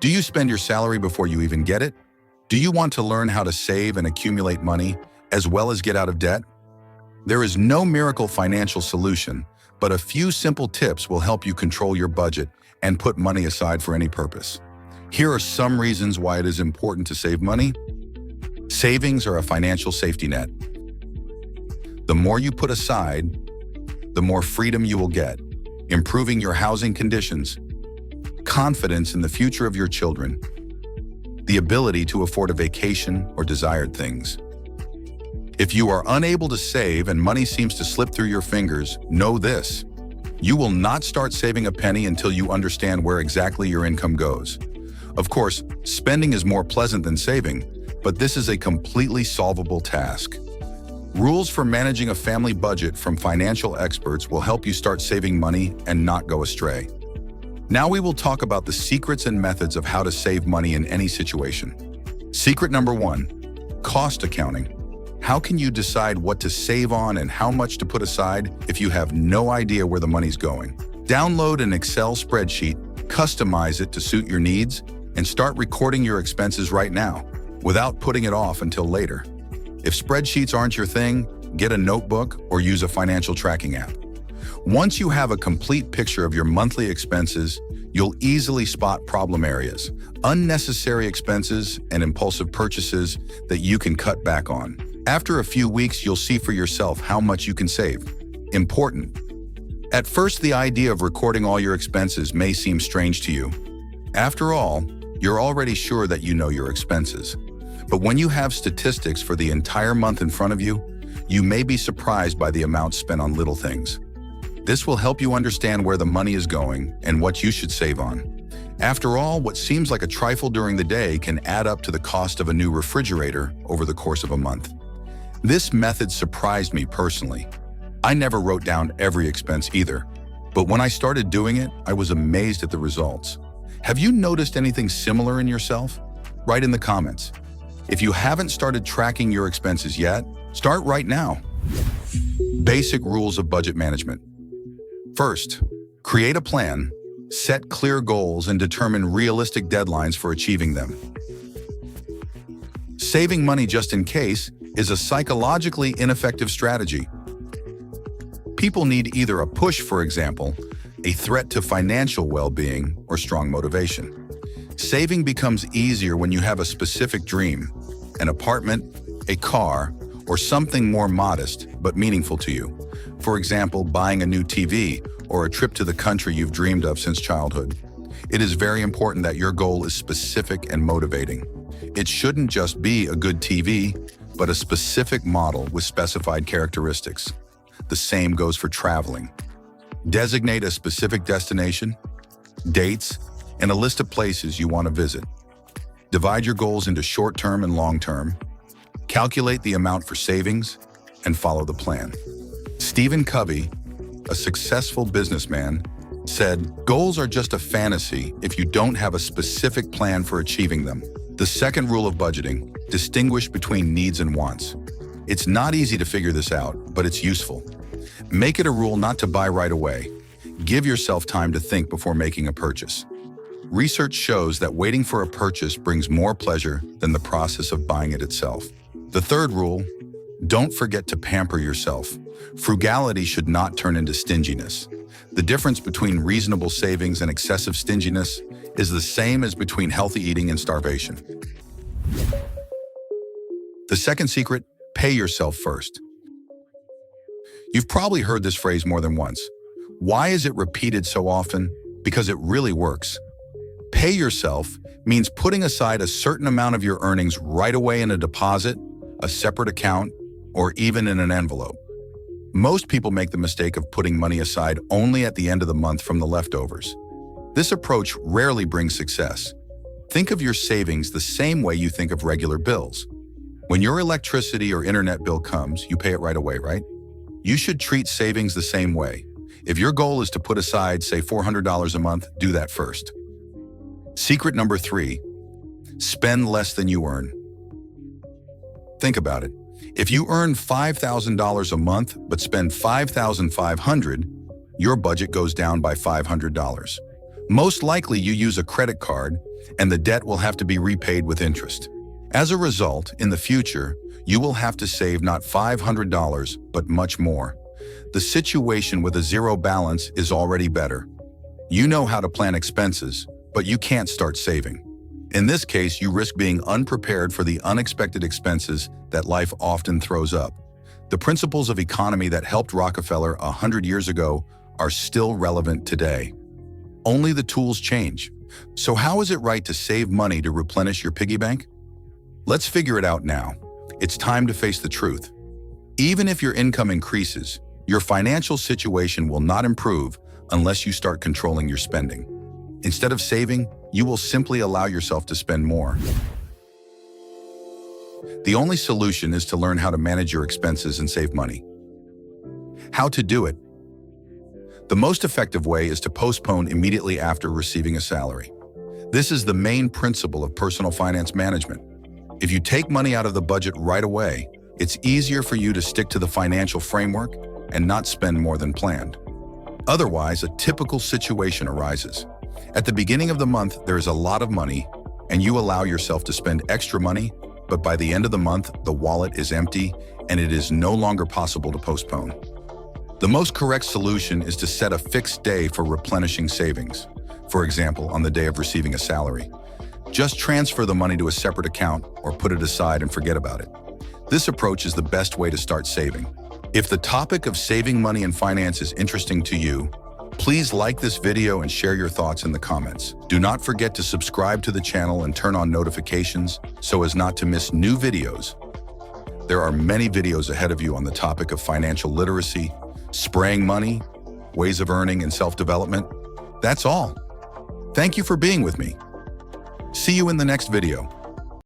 Do you spend your salary before you even get it? Do you want to learn how to save and accumulate money, as well as get out of debt? There is no miracle financial solution, but a few simple tips will help you control your budget and put money aside for any purpose. Here are some reasons why it is important to save money. Savings are a financial safety net. The more you put aside, the more freedom you will get, improving your housing conditions, confidence in the future of your children, the ability to afford a vacation or desired things. If you are unable to save and money seems to slip through your fingers, know this: you will not start saving a penny until you understand where exactly your income goes. Of course, spending is more pleasant than saving, but this is a completely solvable task. Rules for managing a family budget from financial experts will help you start saving money and not go astray. Now we will talk about the secrets and methods of how to save money in any situation. Secret number 1, cost accounting. How can you decide what to save on and how much to put aside if you have no idea where the money's going? Download an Excel spreadsheet, customize it to suit your needs, and start recording your expenses right now, without putting it off until later. If spreadsheets aren't your thing, get a notebook or use a financial tracking app. Once you have a complete picture of your monthly expenses, you'll easily spot problem areas, unnecessary expenses, and impulsive purchases that you can cut back on. After a few weeks, you'll see for yourself how much you can save. Important. At first, the idea of recording all your expenses may seem strange to you. After all, you're already sure that you know your expenses. But when you have statistics for the entire month in front of you, you may be surprised by the amount spent on little things. This will help you understand where the money is going and what you should save on. After all, what seems like a trifle during the day can add up to the cost of a new refrigerator over the course of a month. This method surprised me personally. I never wrote down every expense either, but when I started doing it, I was amazed at the results. Have you noticed anything similar in yourself? Write in the comments. If you haven't started tracking your expenses yet, start right now. Basic rules of budget management. First, create a plan, set clear goals, and determine realistic deadlines for achieving them. Saving money just in case is a psychologically ineffective strategy. People need either a push, for example, a threat to financial well-being, or strong motivation. Saving becomes easier when you have a specific dream, an apartment, a car, or something more modest but meaningful to you. For example, buying a new TV or a trip to the country you've dreamed of since childhood. It is very important that your goal is specific and motivating. It shouldn't just be a good TV, but a specific model with specified characteristics. The same goes for traveling. Designate a specific destination, dates, and a list of places you want to visit. Divide your goals into short-term and long-term. Calculate the amount for savings and follow the plan. Stephen Covey, a successful businessman, said, "Goals are just a fantasy if you don't have a specific plan for achieving them." The second rule of budgeting: distinguish between needs and wants. It's not easy to figure this out, but it's useful. Make it a rule not to buy right away. Give yourself time to think before making a purchase. Research shows that waiting for a purchase brings more pleasure than the process of buying it itself. The third rule: don't forget to pamper yourself. Frugality should not turn into stinginess. The difference between reasonable savings and excessive stinginess is the same as between healthy eating and starvation. The second secret: pay yourself first. You've probably heard this phrase more than once. Why is it repeated so often? Because it really works. Pay yourself means putting aside a certain amount of your earnings right away in a deposit, a separate account, or even in an envelope. Most people make the mistake of putting money aside only at the end of the month from the leftovers. This approach rarely brings success. Think of your savings the same way you think of regular bills. When your electricity or internet bill comes, you pay it right away, right? You should treat savings the same way. If your goal is to put aside, say, $400 a month, do that first. Secret number 3: spend less than you earn. Think about it. If you earn $5,000 a month but spend $5,500, your budget goes down by $500. Most likely you use a credit card, and the debt will have to be repaid with interest. As a result, in the future, you will have to save not $500, but much more. The situation with a zero balance is already better. You know how to plan expenses, but you can't start saving. In this case, you risk being unprepared for the unexpected expenses that life often throws up. The principles of economy that helped Rockefeller 100 years ago are still relevant today. Only the tools change. So how is it right to save money to replenish your piggy bank? Let's figure it out now. It's time to face the truth. Even if your income increases, your financial situation will not improve unless you start controlling your spending. Instead of saving, you will simply allow yourself to spend more. The only solution is to learn how to manage your expenses and save money. How to do it? The most effective way is to postpone immediately after receiving a salary. This is the main principle of personal finance management. If you take money out of the budget right away, it's easier for you to stick to the financial framework and not spend more than planned. Otherwise, a typical situation arises. At the beginning of the month, there is a lot of money, and you allow yourself to spend extra money, but by the end of the month, the wallet is empty, and it is no longer possible to postpone. The most correct solution is to set a fixed day for replenishing savings. For example, on the day of receiving a salary. Just transfer the money to a separate account or put it aside and forget about it. This approach is the best way to start saving. If the topic of saving money and finance is interesting to you, please like this video and share your thoughts in the comments. Do not forget to subscribe to the channel and turn on notifications so as not to miss new videos. There are many videos ahead of you on the topic of financial literacy, spraying money, ways of earning, and self-development. That's all. Thank you for being with me. See you in the next video.